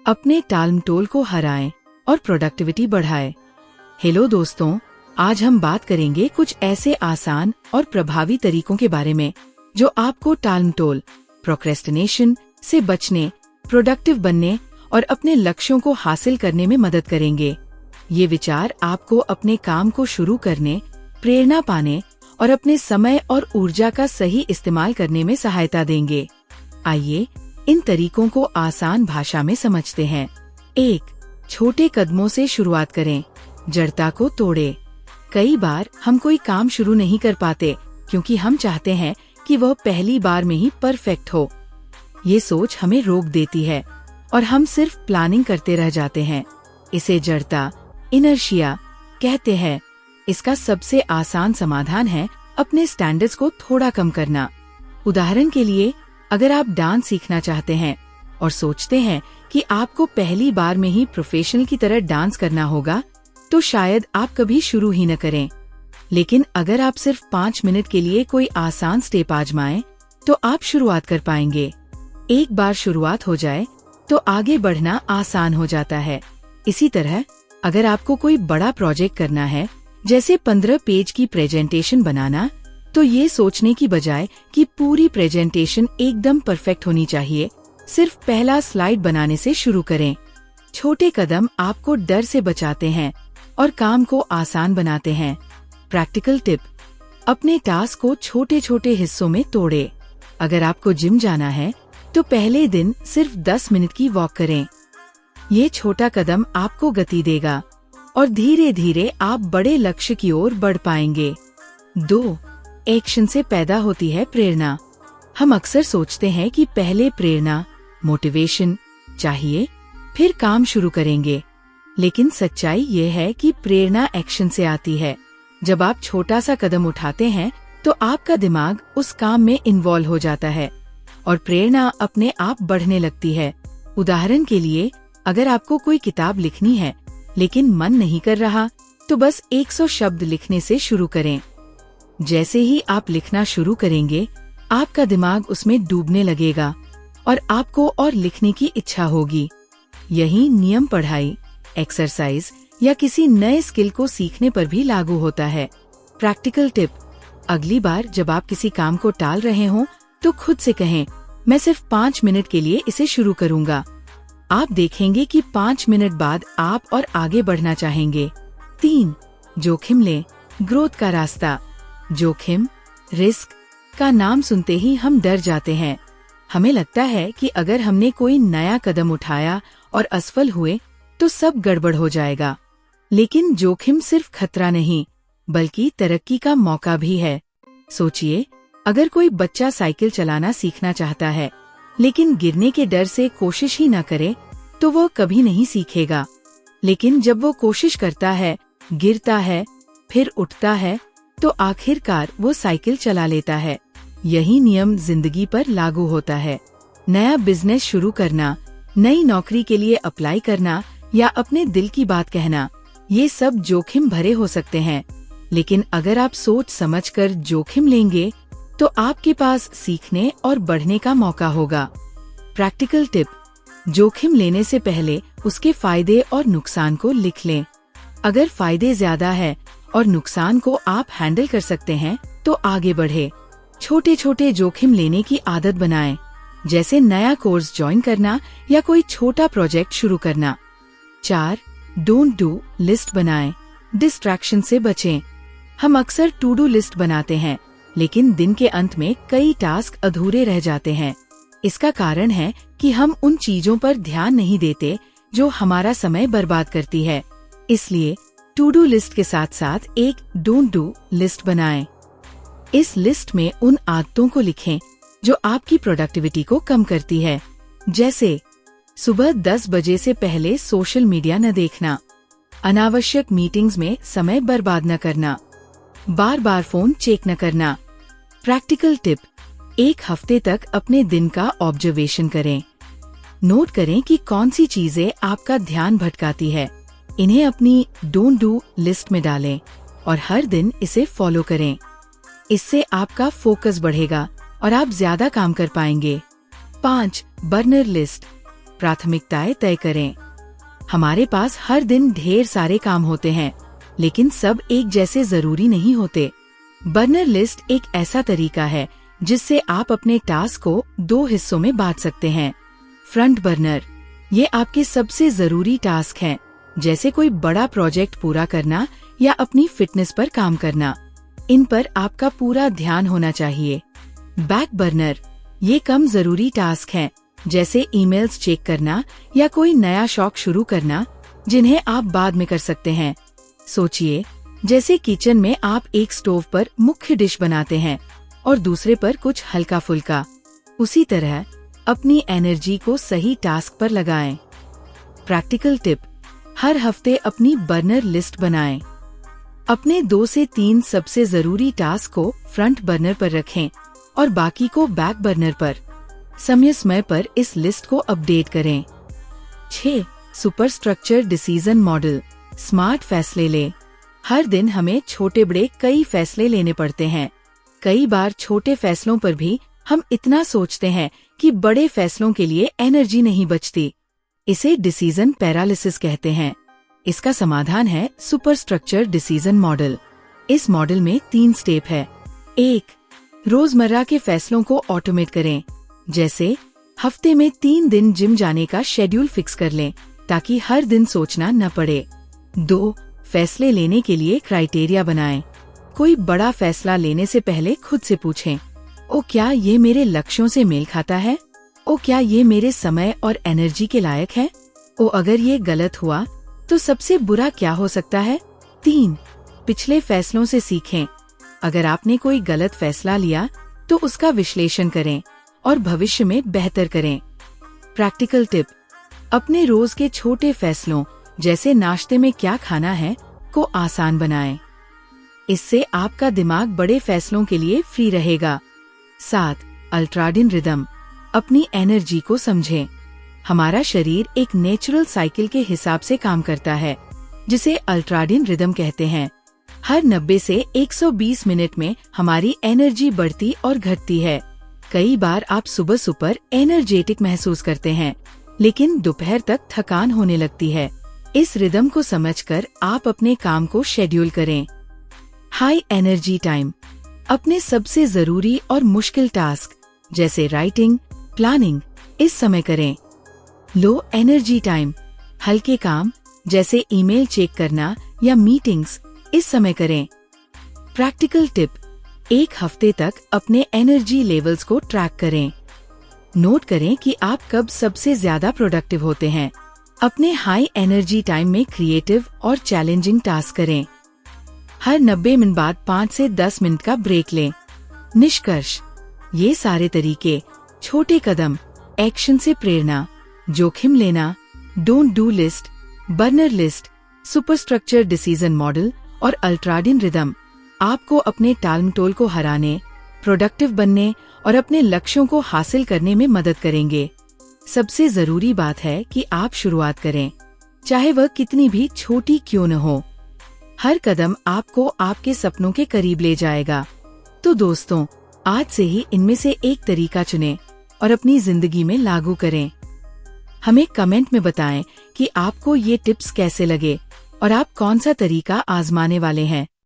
अपने टालमटोल को हराएं और प्रोडक्टिविटी बढ़ाएं। हेलो दोस्तों, आज हम बात करेंगे कुछ ऐसे आसान और प्रभावी तरीकों के बारे में जो आपको टालमटोल, प्रोक्रेस्टिनेशन से बचने, प्रोडक्टिव बनने और अपने लक्ष्यों को हासिल करने में मदद करेंगे। ये विचार आपको अपने काम को शुरू करने, प्रेरणा पाने और अपने समय और ऊर्जा का सही इस्तेमाल करने में सहायता देंगे। आइए इन तरीकों को आसान भाषा में समझते हैं। 1. छोटे कदमों से शुरुआत करें, जड़ता को तोड़े। कई बार हम कोई काम शुरू नहीं कर पाते क्योंकि हम चाहते हैं कि वह पहली बार में ही परफेक्ट हो। ये सोच हमें रोक देती है और हम सिर्फ प्लानिंग करते रह जाते हैं। इसे जड़ता, इनर्शिया कहते हैं। इसका सबसे आसान समाधान है अपने स्टैंडर्ड्स को थोड़ा कम करना। उदाहरण के लिए, अगर आप डांस सीखना चाहते हैं और सोचते हैं कि आपको पहली बार में ही प्रोफेशनल की तरह डांस करना होगा, तो शायद आप कभी शुरू ही न करें। लेकिन अगर आप सिर्फ 5 मिनट के लिए कोई आसान स्टेप आजमाएं, तो आप शुरुआत कर पाएंगे। एक बार शुरुआत हो जाए तो आगे बढ़ना आसान हो जाता है। इसी तरह अगर आपको कोई बड़ा प्रोजेक्ट करना है, जैसे 15 पेज की प्रेजेंटेशन बनाना, तो ये सोचने की बजाय कि पूरी प्रेजेंटेशन एकदम परफेक्ट होनी चाहिए, सिर्फ पहला स्लाइड बनाने से शुरू करें। छोटे कदम आपको डर से बचाते हैं और काम को आसान बनाते हैं। प्रैक्टिकल टिप: अपने टास्क को छोटे छोटे हिस्सों में तोड़े। अगर आपको जिम जाना है तो पहले दिन सिर्फ 10 मिनट की वॉक करें। ये छोटा कदम आपको गति देगा और धीरे धीरे आप बड़े लक्ष्य की ओर बढ़ पाएंगे। 2. एक्शन से पैदा होती है प्रेरणा। हम अक्सर सोचते हैं कि पहले प्रेरणा, मोटिवेशन चाहिए, फिर काम शुरू करेंगे। लेकिन सच्चाई ये है कि प्रेरणा एक्शन से आती है। जब आप छोटा सा कदम उठाते हैं तो आपका दिमाग उस काम में इन्वॉल्व हो जाता है और प्रेरणा अपने आप बढ़ने लगती है। उदाहरण के लिए, अगर आपको कोई किताब लिखनी है लेकिन मन नहीं कर रहा, तो बस 100 शब्द लिखने से शुरू करें। जैसे ही आप लिखना शुरू करेंगे, आपका दिमाग उसमें डूबने लगेगा और आपको और लिखने की इच्छा होगी। यही नियम पढ़ाई, एक्सरसाइज या किसी नए स्किल को सीखने पर भी लागू होता है। प्रैक्टिकल टिप: अगली बार जब आप किसी काम को टाल रहे हों, तो खुद से कहें, मैं सिर्फ 5 मिनट के लिए इसे शुरू करूंगा। आप देखेंगे कि 5 मिनट बाद आप और आगे बढ़ना चाहेंगे। 3. जोखिम लें, ग्रोथ का रास्ता। जोखिम, रिस्क का नाम सुनते ही हम डर जाते हैं। हमें लगता है कि अगर हमने कोई नया कदम उठाया और असफल हुए तो सब गड़बड़ हो जाएगा। लेकिन जोखिम सिर्फ खतरा नहीं, बल्कि तरक्की का मौका भी है। सोचिए, अगर कोई बच्चा साइकिल चलाना सीखना चाहता है, लेकिन गिरने के डर से कोशिश ही न करे, तो वो कभी नहीं सीखेगा। लेकिन जब वो कोशिश करता है, गिरता है, फिर उठता है, तो आखिरकार वो साइकिल चला लेता है। यही नियम जिंदगी पर लागू होता है। नया बिजनेस शुरू करना, नई नौकरी के लिए अप्लाई करना या अपने दिल की बात कहना, ये सब जोखिम भरे हो सकते हैं। लेकिन अगर आप सोच समझकर जोखिम लेंगे, तो आपके पास सीखने और बढ़ने का मौका होगा। प्रैक्टिकल टिप: जोखिम लेने से पहले उसके फायदे और नुकसान को लिख लें। अगर फायदे ज्यादा है और नुकसान को आप हैंडल कर सकते हैं, तो आगे बढ़े। छोटे छोटे जोखिम लेने की आदत बनाएं, जैसे नया कोर्स ज्वाइन करना या कोई छोटा प्रोजेक्ट शुरू करना। 4. डोंट डू लिस्ट बनाएं, डिस्ट्रैक्शन से बचें। हम अक्सर टू डू लिस्ट बनाते हैं, लेकिन दिन के अंत में कई टास्क अधूरे रह जाते हैं। इसका कारण है कि हम उन चीजों पर ध्यान नहीं देते जो हमारा समय बर्बाद करती है। इसलिए टू डू लिस्ट के साथ साथ एक डोंट डू लिस्ट बनाएं। इस लिस्ट में उन आदतों को लिखें जो आपकी प्रोडक्टिविटी को कम करती है, जैसे सुबह 10 बजे से पहले सोशल मीडिया न देखना, अनावश्यक मीटिंग्स में समय बर्बाद न करना, बार बार फोन चेक न करना। प्रैक्टिकल टिप: एक हफ्ते तक अपने दिन का ऑब्जर्वेशन करें। नोट करें कि कौन सी चीजें आपका ध्यान भटकाती है। इन्हें अपनी डोंट डू लिस्ट में डालें और हर दिन इसे फॉलो करें। इससे आपका फोकस बढ़ेगा और आप ज्यादा काम कर पाएंगे। 5. Burner list. प्राथमिकताएं तय करें। हमारे पास हर दिन ढेर सारे काम होते हैं, लेकिन सब एक जैसे जरूरी नहीं होते। बर्नर लिस्ट एक ऐसा तरीका है जिससे आप अपने टास्क को 2 हिस्सों में बांट सकते हैं। फ्रंट बर्नर, ये आपके सबसे जरूरी टास्क हैं, जैसे कोई बड़ा प्रोजेक्ट पूरा करना या अपनी फिटनेस पर काम करना। इन पर आपका पूरा ध्यान होना चाहिए। बैक बर्नर, ये कम जरूरी टास्क हैं, जैसे ईमेल्स चेक करना या कोई नया शौक शुरू करना, जिन्हें आप बाद में कर सकते हैं। सोचिए, जैसे किचन में आप एक स्टोव पर मुख्य डिश बनाते हैं और दूसरे पर कुछ हल्का फुल्का। उसी तरह अपनी एनर्जी को सही टास्क पर लगाएं। प्रैक्टिकल टिप, हर हफ्ते अपनी बर्नर लिस्ट बनाएं। अपने 2 से 3 सबसे जरूरी टास्क को फ्रंट बर्नर पर रखें और बाकी को बैक बर्नर पर। समय पर इस लिस्ट को अपडेट करें। 6. Super structure decision model, smart फैसले लें। हर दिन हमें छोटे बड़े कई फैसले लेने पड़ते हैं। कई बार छोटे फैसलों पर भी हम इतना सोचते हैं कि बड़े फैसलों के लिए एनर्जी नहीं बचती। इसे डिसीजन पैरालिसिस कहते हैं। इसका समाधान है सुपर स्ट्रक्चर डिसीजन मॉडल। इस मॉडल में 3 स्टेप है। 1. रोजमर्रा के फैसलों को ऑटोमेट करें, जैसे हफ्ते में 3 दिन जिम जाने का शेड्यूल फिक्स कर लें ताकि हर दिन सोचना न पड़े। 2. फैसले लेने के लिए क्राइटेरिया बनाएं। कोई बड़ा फैसला लेने से पहले खुद से पूछें, ओ क्या ये मेरे लक्ष्यों से मेल खाता है? ओ क्या ये मेरे समय और एनर्जी के लायक है? ओ अगर ये गलत हुआ तो सबसे बुरा क्या हो सकता है? 3. पिछले फैसलों से सीखें। अगर आपने कोई गलत फैसला लिया तो उसका विश्लेषण करें और भविष्य में बेहतर करें। प्रैक्टिकल टिप, अपने रोज के छोटे फैसलों जैसे नाश्ते में क्या खाना है को आसान बनाएं। इससे आपका दिमाग बड़े फैसलों के लिए फ्री रहेगा। 7. अल्ट्राडिन रिदम, अपनी एनर्जी को समझें। हमारा शरीर एक नेचुरल साइकिल के हिसाब से काम करता है, जिसे अल्ट्राडिन रिदम कहते हैं। हर 90 से 120 मिनट में हमारी एनर्जी बढ़ती और घटती है। कई बार आप सुबह सुपर एनर्जेटिक महसूस करते हैं, लेकिन दोपहर तक थकान होने लगती है। इस रिदम को समझकर आप अपने काम को शेड्यूल करें। हाई एनर्जी टाइम, अपने सबसे जरूरी और मुश्किल टास्क जैसे राइटिंग, प्लानिंग इस समय करें। लो एनर्जी टाइम, हल्के काम जैसे ईमेल चेक करना या मीटिंग्स इस समय करें। प्रैक्टिकल टिप, 1 हफ्ते तक अपने एनर्जी लेवल्स को ट्रैक करें। नोट करें कि आप कब सबसे ज्यादा प्रोडक्टिव होते हैं। अपने हाई एनर्जी टाइम में क्रिएटिव और चैलेंजिंग टास्क करें। हर 90 मिनट बाद 5 से 10 मिनट का ब्रेक लें। निष्कर्ष, ये सारे तरीके, छोटे कदम, एक्शन से प्रेरणा, जोखिम लेना, don't do list, burner list, super structure decision model और अल्ट्राडिन रिदम आपको अपने टालमटोल को हराने, प्रोडक्टिव बनने और अपने लक्ष्यों को हासिल करने में मदद करेंगे। सबसे जरूरी बात है कि आप शुरुआत करें, चाहे वह कितनी भी छोटी क्यों न हो। हर कदम आपको आपके सपनों के करीब ले जाएगा। तो दोस्तों, आज से ही इनमें से एक तरीका चुनें और अपनी जिंदगी में लागू करें। हमें कमेंट में बताएं कि आपको ये टिप्स कैसे लगे और आप कौन सा तरीका आजमाने वाले हैं।